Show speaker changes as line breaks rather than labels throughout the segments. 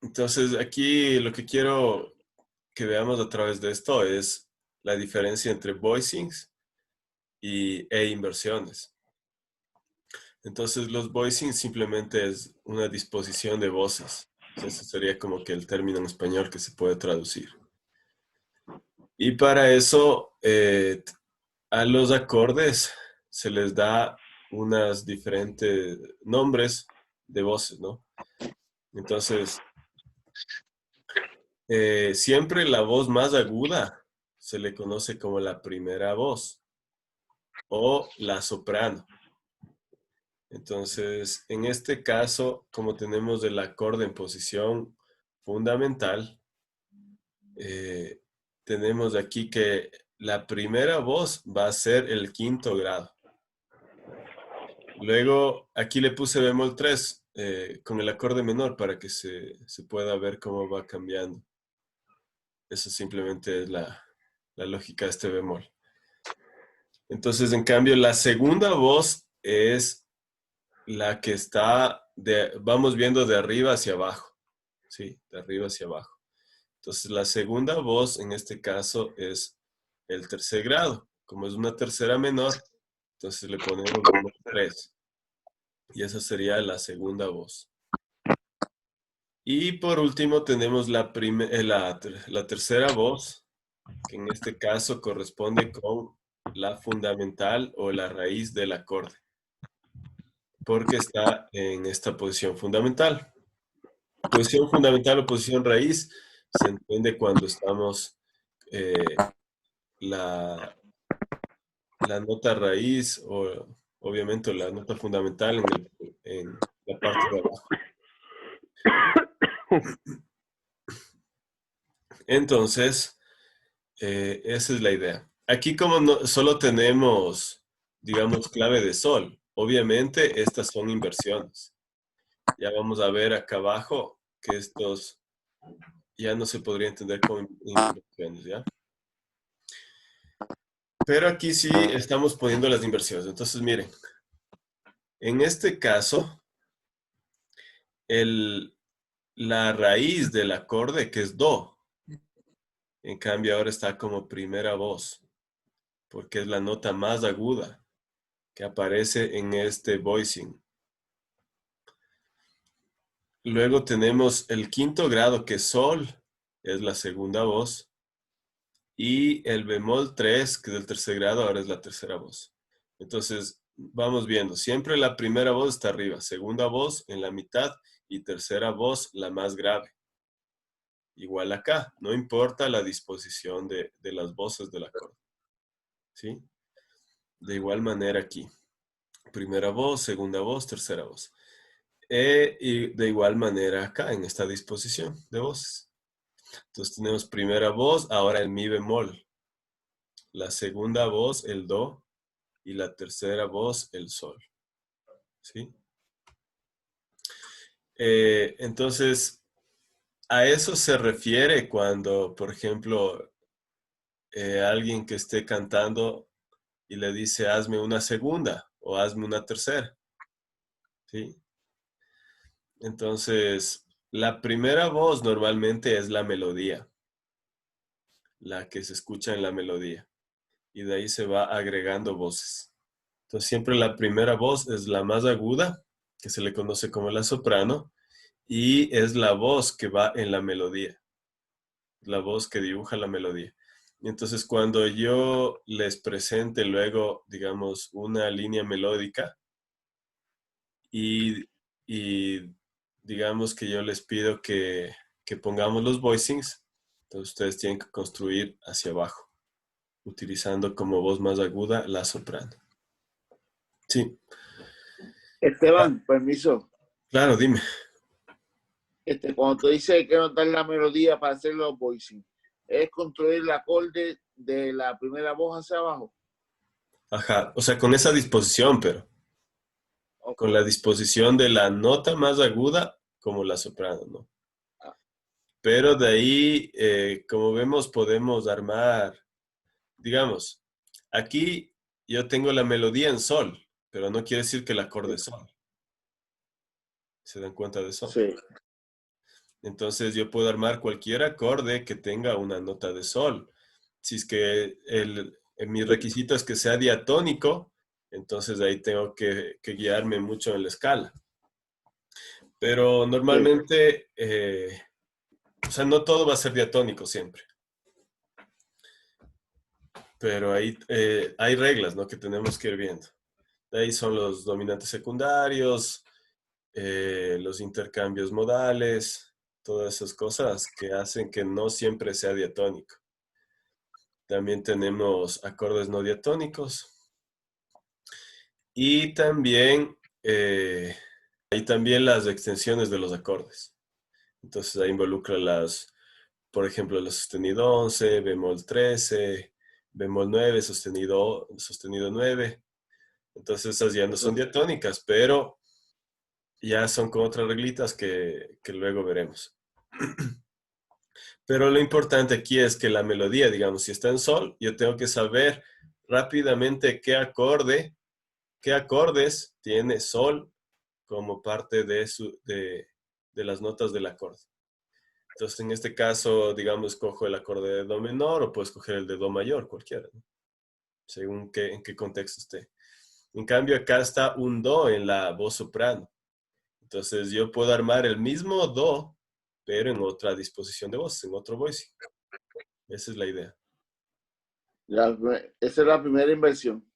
Entonces, aquí lo que quiero que veamos a través de esto es la diferencia entre voicings e inversiones. Entonces, los voicings simplemente es una disposición de voces. Ese sería como que el término en español que se puede traducir. Y para eso, a los acordes se les da unas diferentes nombres de voces, ¿no? Entonces, siempre la voz más aguda se le conoce como la primera voz o la soprano. Entonces, en este caso, como tenemos el acorde en posición fundamental, eh, tenemos aquí que la primera voz va a ser el quinto grado. Luego, aquí le puse bemol 3 con el acorde menor para que se pueda ver cómo va cambiando. Eso simplemente es la lógica de este bemol. Entonces, en cambio, la segunda voz es la que está, vamos viendo de arriba hacia abajo. Sí, de arriba hacia abajo. Entonces, la segunda voz en este caso es el tercer grado. Como es una tercera menor, entonces le ponemos bemol 3. Y esa sería la segunda voz. Y por último tenemos la tercera voz, que en este caso corresponde con la fundamental o la raíz del acorde, porque está en esta posición fundamental. Posición fundamental o posición raíz se entiende cuando estamos la, la nota raíz o obviamente la nota fundamental en la parte de abajo. Entonces, esa es la idea. Aquí como solo tenemos, digamos, clave de sol, obviamente estas son inversiones. Ya vamos a ver acá abajo que estos ya no se podría entender como inversiones, ¿ya? Pero aquí sí estamos poniendo las inversiones. Entonces, miren, en este caso, la raíz del acorde, que es do, en cambio ahora está como primera voz, porque es la nota más aguda que aparece en este voicing. Luego tenemos el quinto grado, que es sol, es la segunda voz, y el bemol 3, que es el tercer grado, ahora es la tercera voz. Entonces, vamos viendo, siempre la primera voz está arriba, segunda voz en la mitad y tercera voz la más grave. Igual acá, no importa la disposición de las voces del acorde. ¿Sí? De igual manera aquí. Primera voz, segunda voz, tercera voz. Y de igual manera acá, en esta disposición de voces. Entonces tenemos primera voz, ahora el mi bemol. La segunda voz, el do. Y la tercera voz, el sol. ¿Sí? Entonces, a eso se refiere cuando, por ejemplo, alguien que esté cantando y le dice, hazme una segunda o hazme una tercera. ¿Sí? Entonces, la primera voz normalmente es la melodía, la que se escucha en la melodía. Y de ahí se va agregando voces. Entonces, siempre la primera voz es la más aguda, que se le conoce como la soprano, y es la voz que va en la melodía, la voz que dibuja la melodía. Y entonces, cuando yo les presente luego, digamos, una línea melódica y, y digamos que yo les pido que pongamos los voicings, entonces ustedes tienen que construir hacia abajo, utilizando como voz más aguda la soprano. Sí,
Esteban, permiso.
claro, dime.
Cuando tú dices que no dar la melodía para hacer los voicing, es construir el acorde de la primera voz hacia abajo.
Ajá, o sea, con esa disposición, pero
Ok.
con la disposición de la nota más aguda como la soprano, ¿no?
Ah,
Pero de ahí, como vemos, podemos armar, digamos, aquí yo tengo la melodía en sol, pero no quiere decir que el acorde es sol. ¿Se dan cuenta de eso?
sí.
Entonces yo puedo armar cualquier acorde que tenga una nota de sol. Si es que mi requisito es que sea diatónico, entonces ahí tengo que guiarme mucho en la escala. Pero
Sí.
normalmente, o sea, no todo va a ser diatónico siempre. Pero ahí hay reglas, ¿no? Que tenemos que ir viendo. De ahí son los dominantes secundarios, los intercambios modales, todas esas cosas que hacen que no siempre sea diatónico. También tenemos acordes no diatónicos y también hay también las extensiones de los acordes. Entonces ahí involucra por ejemplo, la sostenido 11, bemol 13, bemol 9, sostenido 9. Entonces esas ya no son diatónicas, pero ya son con otras reglitas que luego veremos. Pero lo importante aquí es que la melodía, digamos, si está en sol, yo tengo que saber rápidamente qué acordes tiene sol como parte de las notas del acorde. Entonces, en este caso, digamos, cojo el acorde de do menor o puedo escoger el de do mayor, cualquiera, ¿no? Según en qué contexto esté. En cambio, acá está un do en la voz soprano. Entonces, yo puedo armar el mismo do, pero en otra disposición de voz, en otro voicing. Esa es la idea.
Esa es la primera inversión.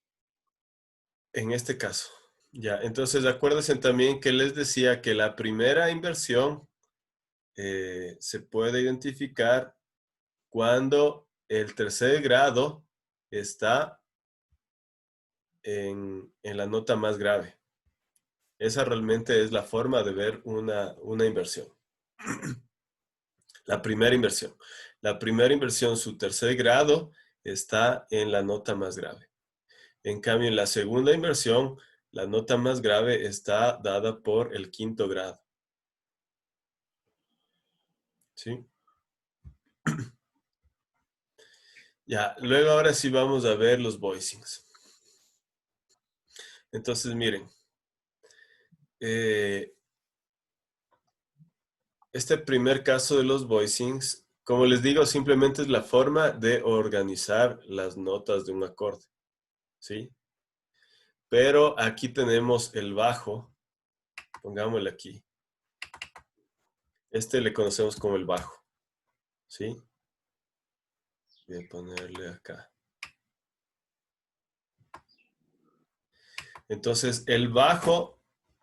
En este caso, ya. Entonces, acuérdense también que les decía que la primera inversión se puede identificar cuando el tercer grado está en la nota más grave. Esa realmente es la forma de ver una inversión. La primera inversión. La primera inversión, su tercer grado, está en la nota más grave. En cambio, en la segunda inversión, la nota más grave está dada por el quinto grado. ¿Sí? Ya, luego ahora sí vamos a ver los voicings. Entonces, miren, eh, este primer caso de los voicings, como les digo, simplemente es la forma de organizar las notas de un acorde, ¿sí? Pero aquí tenemos el bajo, pongámosle aquí. Este le conocemos como el bajo, ¿sí? Voy a ponerle acá. Entonces, el bajo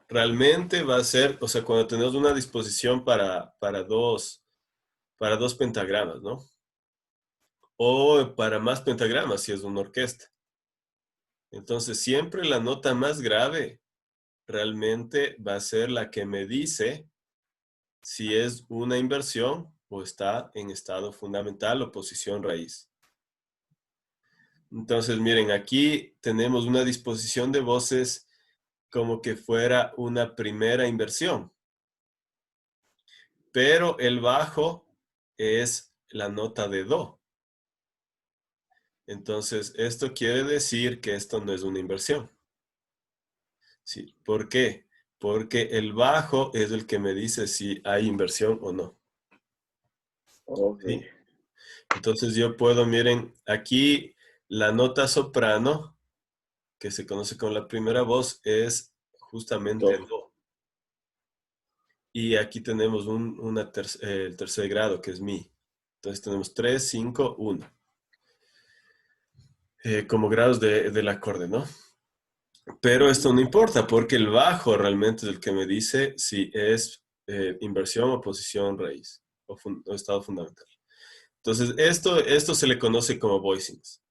realmente va a ser, o sea, cuando tenemos una disposición para dos pentagramas, ¿no? O para más pentagramas si es una orquesta. Entonces, siempre la nota más grave realmente va a ser la que me dice si es una inversión o está en estado fundamental o posición raíz. Entonces, miren, aquí tenemos una disposición de voces como que fuera una primera inversión, pero el bajo es la nota de do. Entonces, esto quiere decir que esto no es una inversión. Sí. ¿Por qué? Porque el bajo es el que me dice si hay inversión o no.
Ok.
¿Sí? Entonces yo puedo, miren, aquí la nota soprano, que se conoce con la primera voz, es justamente
Do.
el do. Y aquí tenemos el tercer grado, que es mi. Entonces tenemos 3, 5, 1. Como grados del acorde, ¿no? Pero esto no importa, porque el bajo realmente es el que me dice si es inversión o posición raíz o estado fundamental. Entonces, esto se le conoce como voicings.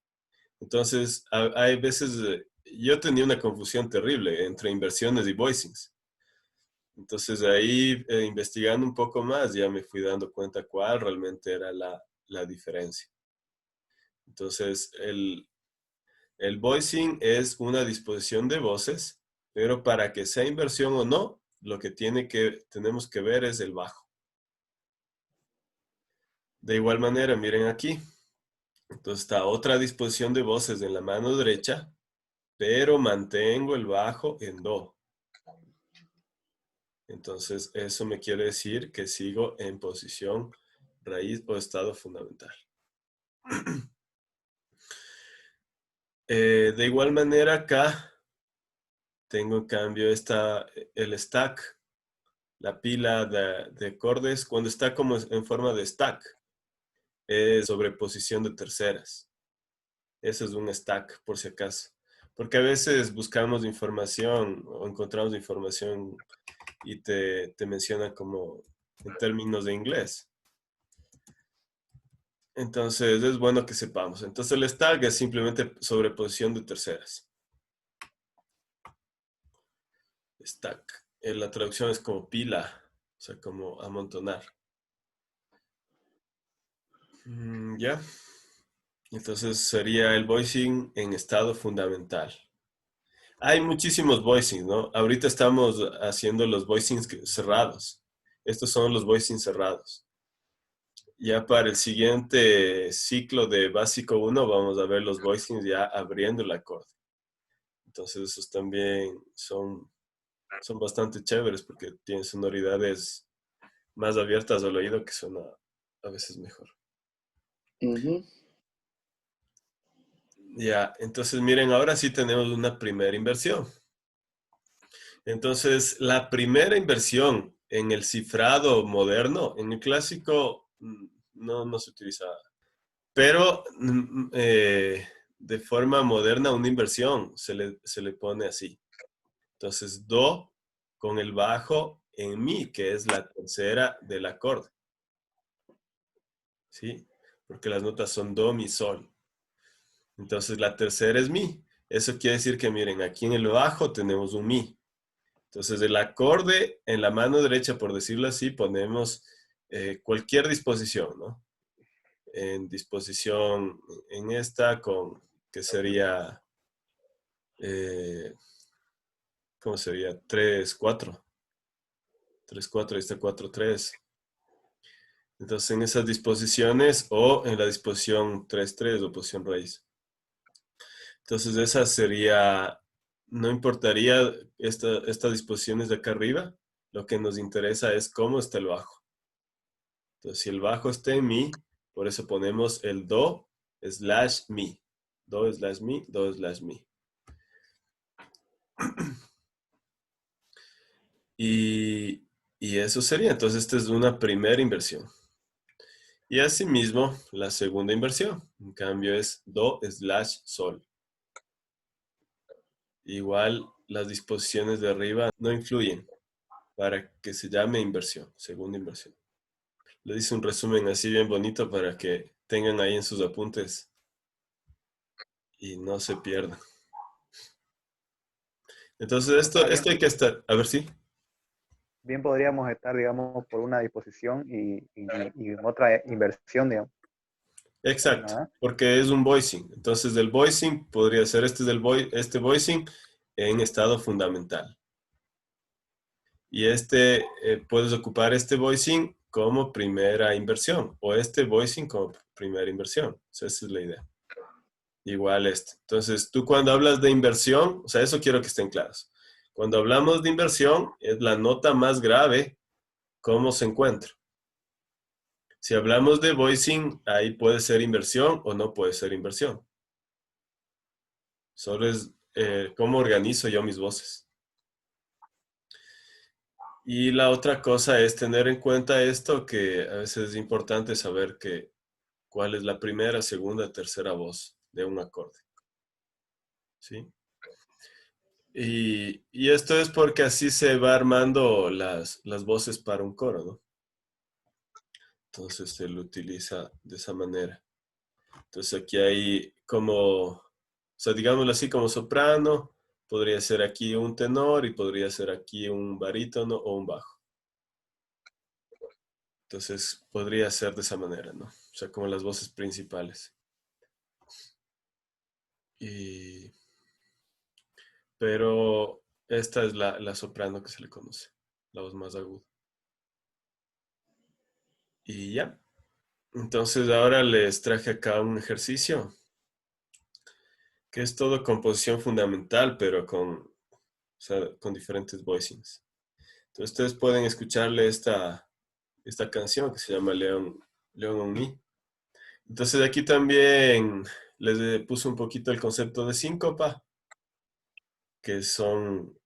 Entonces, hay veces, yo tenía una confusión terrible entre inversiones y voicings. Entonces, ahí, investigando un poco más, ya me fui dando cuenta cuál realmente era la diferencia. Entonces, el voicing es una disposición de voces, pero para que sea inversión o no, lo que tenemos que ver es el bajo. De igual manera, miren aquí. Entonces está otra disposición de voces en la mano derecha, pero mantengo el bajo en do. Entonces, eso me quiere decir que sigo en posición raíz o estado fundamental. De igual manera, acá tengo en cambio el stack, la pila de acordes, cuando está como en forma de stack, es sobreposición de terceras. Eso es un stack, por si acaso. Porque a veces buscamos información o encontramos información y te mencionan como en términos de inglés. Entonces es bueno que sepamos. Entonces el stack es simplemente sobreposición de terceras. Stack. La traducción es como pila, o sea, como amontonar. Ya. Entonces sería el voicing en estado fundamental. Hay muchísimos voicings, ¿no? Ahorita estamos haciendo los voicings cerrados. Estos son los voicings cerrados. Ya para el siguiente ciclo de básico 1 vamos a ver los voicings ya abriendo el acorde. Entonces esos también son bastante chéveres porque tienen sonoridades más abiertas al oído que suena a veces mejor. Ya, entonces miren, ahora sí tenemos una primera inversión. Entonces, la primera inversión en el cifrado moderno, en el clásico, no se utilizaba. Pero de forma moderna, una inversión se le pone así. Entonces, do con el bajo en mi, que es la tercera del acorde. ¿Sí? Porque las notas son do, mi, sol. Entonces, la tercera es mi. Eso quiere decir que, miren, aquí en el bajo tenemos un mi. Entonces, el acorde en la mano derecha, por decirlo así, ponemos cualquier disposición, ¿no? En disposición en esta, que sería, ¿cómo sería? 3 4 3 4 ahí está 4 3. Entonces, en esas disposiciones o en la disposición 3 3 o posición raíz. Entonces, esa sería, no importaría estas disposiciones de acá arriba, lo que nos interesa es cómo está el bajo. Entonces, si el bajo está en mi, por eso ponemos el do slash mi. Do slash mi, do slash mi. Y, y eso sería. Entonces, esta es una primera inversión. Y asimismo, la segunda inversión. En cambio, es do slash sol. Igual, las disposiciones de arriba no influyen para que se llame inversión, segunda inversión. Le hice un resumen así bien bonito para que tengan ahí en sus apuntes y no se pierdan. Entonces,
O sea,
esto hay que estar, a ver si.
bien podríamos estar, digamos, por una disposición y otra inversión, digamos.
Exacto,
¿No?
porque es un voicing. Entonces, del voicing podría ser este voicing en estado fundamental. Y puedes ocupar este voicing como primera inversión o este voicing como primera inversión. O sea, esa es la idea. Igual este. Entonces, tú cuando hablas de inversión, o sea, eso quiero que estén claros. Cuando hablamos de inversión, es la nota más grave, cómo se encuentra. Si hablamos de voicing, ahí puede ser inversión o no puede ser inversión. Solo es cómo organizo yo mis voces. Y la otra cosa es tener en cuenta esto, que a veces es importante saber cuál es la primera, segunda, tercera voz de un acorde. ¿Sí? Y esto es porque así se va armando las voces para un coro, ¿no? Entonces se lo utiliza de esa manera. Entonces aquí hay como, o sea, digámoslo así, como soprano, podría ser aquí un tenor y podría ser aquí un barítono o un bajo. Entonces podría ser de esa manera, ¿no? O sea, como las voces principales. Pero esta es la soprano que se le conoce, la voz más aguda. Y ya. Entonces ahora les traje acá un ejercicio que es todo composición fundamental, pero con diferentes voicings. Entonces ustedes pueden escucarle esta canción que se llama León on Me. Entonces aquí también les puse un poquito el concepto de síncopa, que son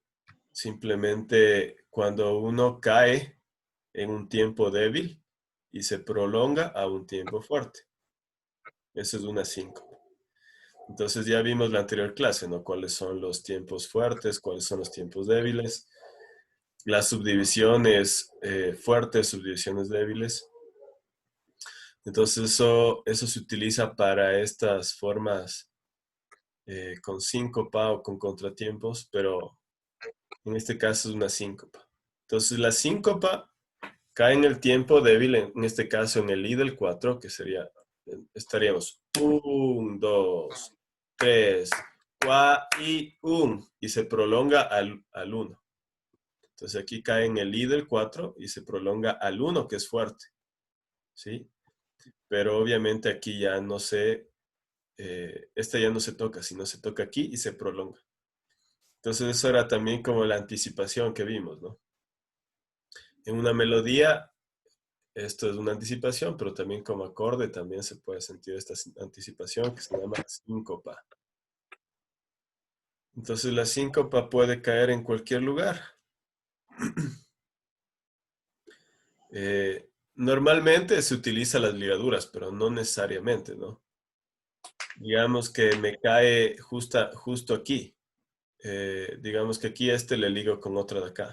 simplemente cuando uno cae en un tiempo débil y se prolonga a un tiempo fuerte. Eso es una síncopa. Entonces ya vimos la anterior clase, ¿no? Cuáles son los tiempos fuertes, cuáles son los tiempos débiles, las subdivisiones fuertes, subdivisiones débiles. Entonces eso se utiliza para estas formas con síncopa o con contratiempos, pero en este caso es una síncopa. Entonces la síncopa cae en el tiempo débil, en este caso en el I del 4, que sería, estaríamos 1, 2, 3, 4 y 1, y se prolonga al 1. Entonces aquí cae en el I del 4 y se prolonga al 1, que es fuerte, ¿sí? Pero obviamente aquí ya no esta ya no se toca, sino se toca aquí y se prolonga. Entonces eso era también como la anticipación que vimos, ¿no? En una melodía, esto es una anticipación, pero también como acorde también se puede sentir esta anticipación que se llama síncopa. Entonces la síncopa puede caer en cualquier lugar. Normalmente se utilizan las ligaduras, pero no necesariamente, ¿no? Digamos que me cae justo aquí. Digamos que aquí le ligo con otra de acá.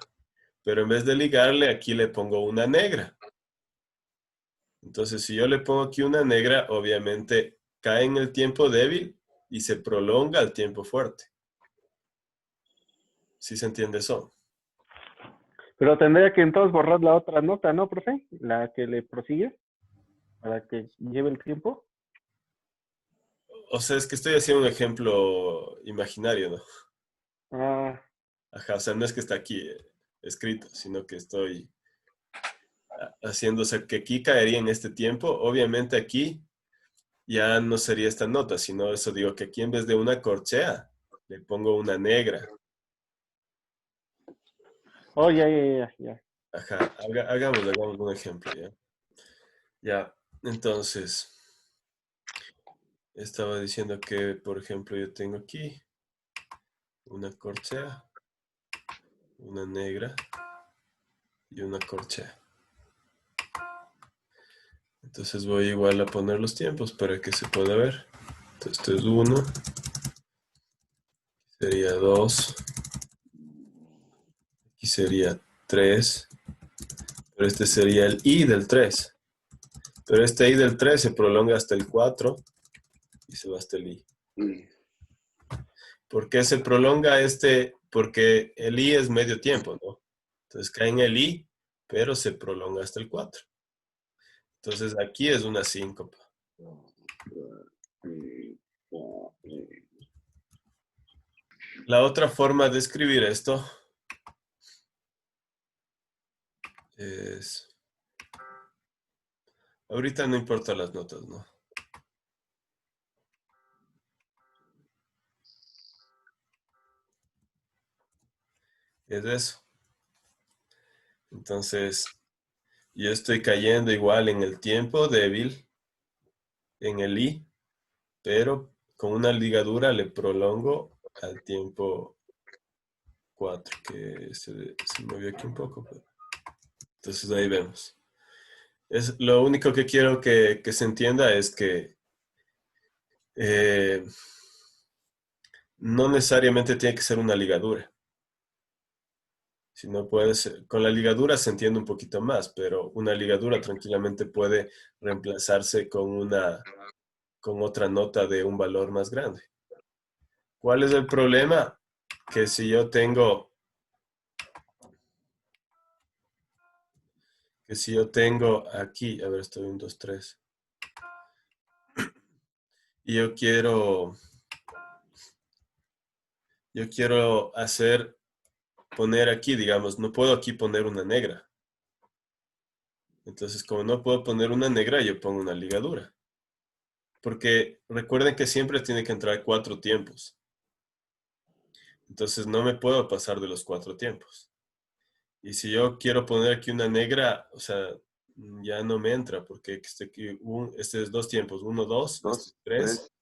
Pero en vez de ligarle, aquí le pongo una negra. Entonces, si yo le pongo aquí una negra, obviamente cae en el tiempo débil y se prolonga al tiempo fuerte. ¿Sí se entiende eso?
Pero tendría que entonces borrar la otra nota, ¿no, profe? La que le prosigue, para que lleve el tiempo.
O sea, es que estoy haciendo un ejemplo imaginario, ¿no?
Ah,
Ajá, o sea, no es que está aquí escrito, sino que estoy haciendo, o sea, que aquí caería en este tiempo. Obviamente aquí ya no sería esta nota, sino eso digo que aquí en vez de una corchea, le pongo una negra.
oh, ya.
Ajá, hagamos un ejemplo, ¿ya? Ya, entonces, estaba diciendo que, por ejemplo, yo tengo aquí una corchea, una negra y una corchea. Entonces voy igual a poner los tiempos para que se pueda ver. Entonces esto es 1, sería 2, aquí sería 3, pero este sería el I del 3. Pero este I del 3 se prolonga hasta el 4 y se va hasta el I. ¿Por qué se prolonga este? Porque el I es medio tiempo, ¿no? Entonces cae en el I, pero se prolonga hasta el 4. Entonces aquí es una síncopa. La otra forma de escribir esto es... Ahorita no importa las notas, ¿no? Es eso. Entonces, yo estoy cayendo igual en el tiempo débil, en el I, pero con una ligadura le prolongo al tiempo 4, que se movió aquí un poco. Pero... Entonces ahí vemos. Lo único que quiero que se entienda es que no necesariamente tiene que ser una ligadura. Si no puede ser, con la ligadura se entiende un poquito más, pero una ligadura tranquilamente puede reemplazarse con otra nota de un valor más grande. ¿Cuál es el problema? Que si yo tengo aquí, a ver, estoy 1, 2, 3, y yo quiero poner aquí, digamos, no puedo aquí poner una negra. Entonces, como no puedo poner una negra, yo pongo una ligadura. Porque recuerden que siempre tiene que entrar 4 tiempos. Entonces, no me puedo pasar de los 4 tiempos. Y si yo quiero poner aquí una negra, o sea, ya no me entra, porque este es 2 tiempos, 1, 2, este es 3,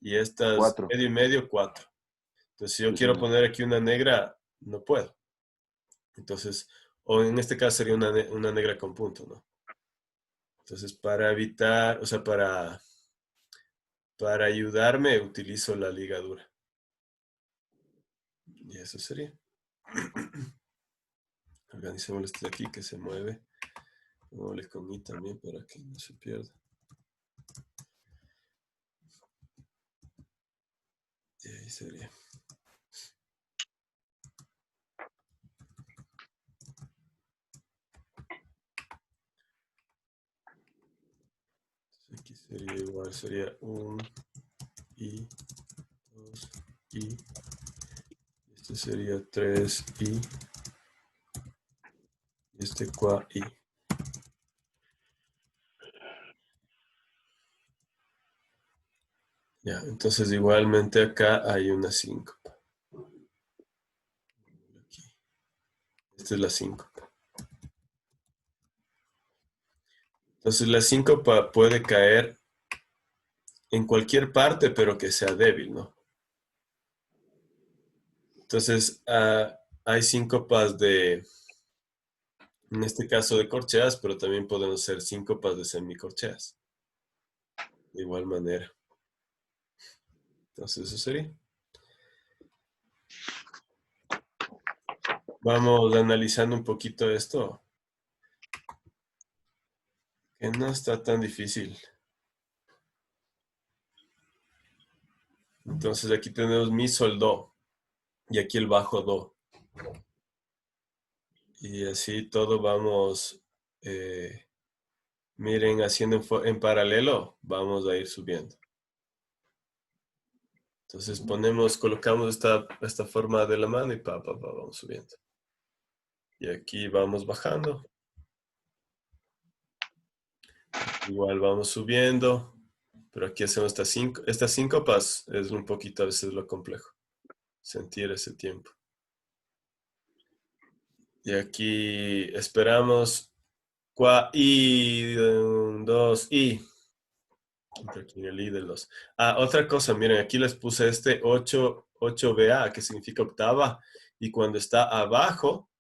y esta es
4.
medio y medio, 4. Entonces, si yo
Sí,
quiero
señor.
poner aquí una negra, no puedo. Entonces, o en este caso sería una negra con punto, ¿no? Entonces, para evitar, o sea, para ayudarme, utilizo la ligadura. Y eso sería. Organicemos este de aquí que se mueve. Pongámosle con I también para que no se pierda. Y ahí sería. Aquí sería igual, sería un I, 2 I. Este sería 3 I. Y este 4 I. Ya, entonces igualmente acá hay una síncopa. Aquí. Esta es la síncopa. Entonces la síncopa puede caer en cualquier parte, pero que sea débil, ¿no? Entonces hay síncopas en este caso de corcheas, pero también podemos ser síncopas de semicorcheas. De igual manera. Entonces eso sería. Vamos analizando un poquito esto, que no está tan difícil. Entonces aquí tenemos mi, sol, do, y aquí el bajo, do. Y así todo vamos, miren, haciendo en paralelo, vamos a ir subiendo. Entonces colocamos esta forma de la mano y vamos subiendo. Y aquí vamos bajando. Igual vamos subiendo. Pero aquí hacemos estas síncopas, es un poquito a veces lo complejo. Sentir ese tiempo. Y aquí esperamos. Y, 2, y. Entre aquí el i del 2. Otra cosa, miren, aquí les puse este 8BA, que significa octava. Y cuando está abajo,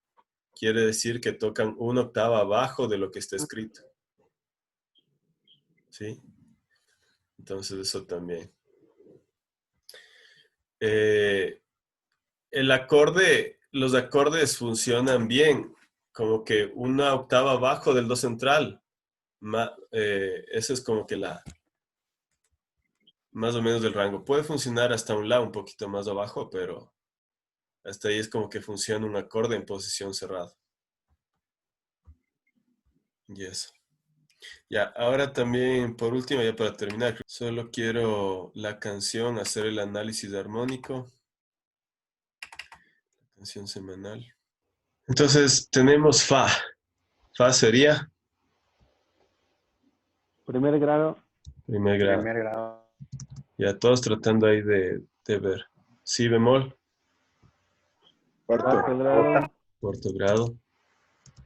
quiere decir que tocan una octava abajo de lo que está escrito. ¿Sí? Entonces eso también. Los acordes funcionan bien, como que una octava abajo del do central. Ese es como que más o menos del rango. Puede funcionar hasta un la un poquito más abajo, pero hasta ahí es como que funciona un acorde en posición cerrada. Y eso. Ya, ahora también, por último, ya para terminar, solo quiero la canción, hacer el análisis armónico. Canción semanal. Entonces, tenemos fa. Fa sería
Primer grado.
primer grado.
Primer grado.
Ya todos tratando ahí de ver. Si bemol,
Cuarto grado.
cuarto grado.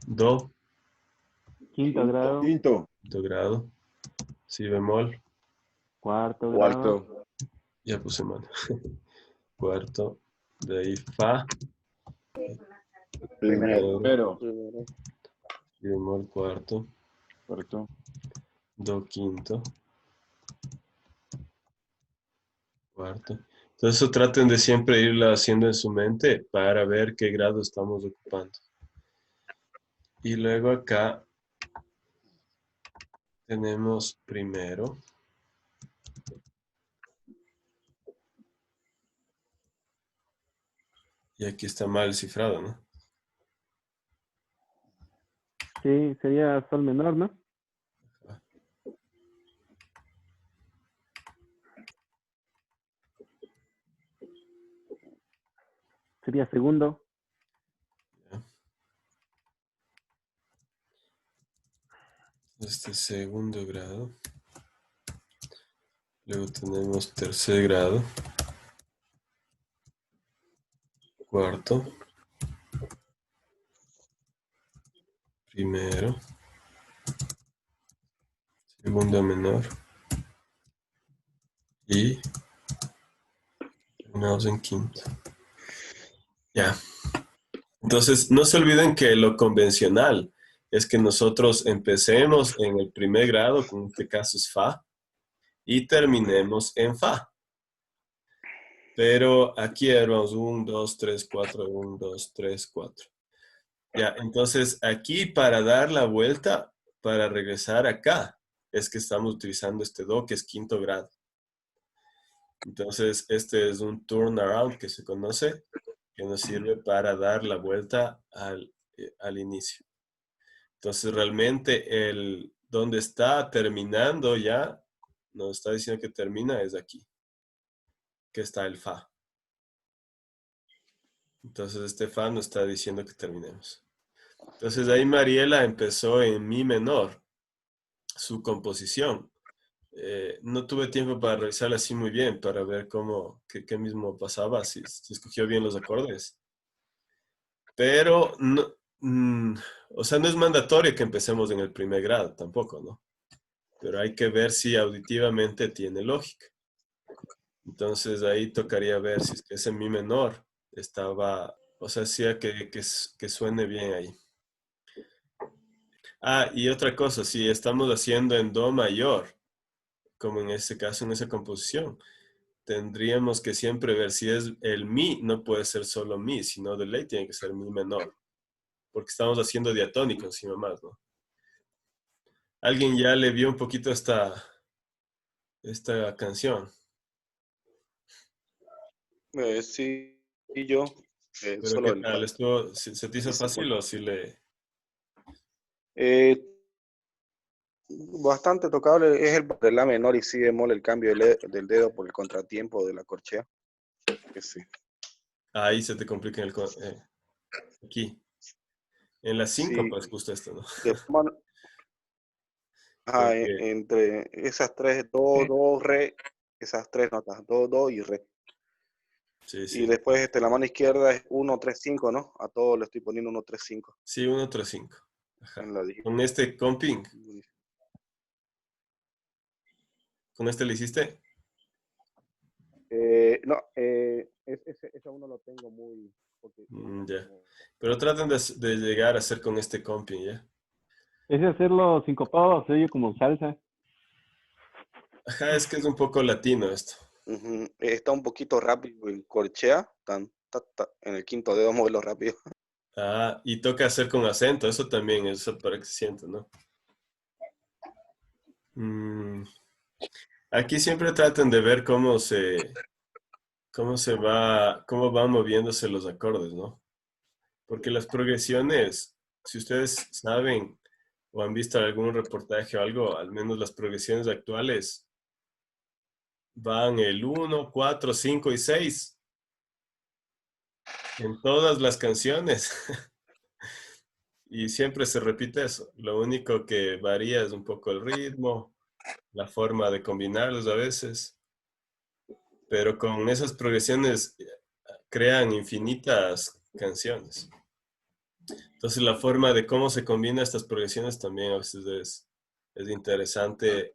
Do,
Quinto grado.
Quinto.
quinto grado. Si bemol,
Cuarto grado.
Cuarto.
ya puse mano. Cuarto. De ahí fa.
Primero.
Si bemol, cuarto.
Cuarto.
Do, quinto. Cuarto. Entonces eso traten de siempre irlo haciendo en su mente para ver qué grado estamos ocupando. Y luego acá tenemos primero. Y aquí está mal cifrado, ¿no?
Sí, sería sol menor, ¿no? Sería segundo.
Ya. Este es segundo grado. Luego tenemos tercer grado. Cuarto. primero, segundo menor y terminamos en quinto. Ya. Entonces, no se olviden que lo convencional es que nosotros empecemos en el primer grado, que en este caso es Fa, y terminemos en Fa. Pero aquí vamos 1, 2, 3, 4, 1, 2, 3, 4. Ya, entonces aquí para dar la vuelta, para regresar acá, es que estamos utilizando este Do, que es quinto grado. Entonces, este es un turnaround que se conoce, que nos sirve para dar la vuelta al inicio. Entonces, realmente donde está terminando ya, nos está diciendo que termina, es aquí, que está el Fa. Entonces, este Fa nos está diciendo que terminemos. Entonces, ahí Mariela empezó en Mi menor, su composición. No tuve tiempo para revisarla así muy bien, para ver qué mismo pasaba, si escogió bien los acordes. Pero, no, o sea, no es mandatorio que empecemos en el primer grado tampoco, ¿no? Pero hay que ver si auditivamente tiene lógica. Entonces ahí tocaría ver si es que ese Mi menor estaba, o sea, hacía que suene bien ahí. Ah, y otra cosa, si estamos haciendo en Do mayor, como en este caso, en esa composición, tendríamos que siempre ver si es el Mi, no puede ser solo Mi, sino de ley tiene que ser Mi menor, porque estamos haciendo diatónico encima más, ¿no? ¿Alguien ya le vio un poquito esta canción?
Sí, y yo.
Pero
Solo
¿qué
el
tal?
cuarto.
¿Se te hizo
Sí,
fácil
bueno.
o si le...?
Bastante tocable es el La menor y Si bemol, el cambio del dedo por el contratiempo de la corchea. Que sí.
Ahí se te complica aquí. En la
Sí,
5 pues justo esto, ¿no? Porque,
entre esas tres, do, re, esas tres notas, do y re.
sí,
Y
sí.
después la mano izquierda es 1, 3, 5, ¿no? A todos le estoy poniendo 1, 3, 5
Sí, 1, 3, 5. Ajá.
en la digital.
Con este comping, ¿con este le hiciste?
No, ese uno lo tengo muy... Porque
Ya. Pero traten de llegar a hacer con este comping, ¿ya?
Ese hacerlo sincopado se oye como salsa.
Ajá, es que es un poco latino esto.
Está un poquito rápido el corchea, en el quinto dedo moverlo rápido.
Ah, y toca hacer con acento, eso también, eso para que se sienta, ¿no? Aquí siempre traten de ver cómo van moviéndose los acordes, ¿no? Porque las progresiones, si ustedes saben o han visto algún reportaje o algo, al menos las progresiones actuales van el 1, 4, 5 y 6 en todas las canciones. Y siempre se repite eso. Lo único que varía es un poco el ritmo, la forma de combinarlos a veces. Pero con esas progresiones crean infinitas canciones. Entonces la forma de cómo se combinan estas progresiones también a veces es interesante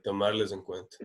tomarles en cuenta.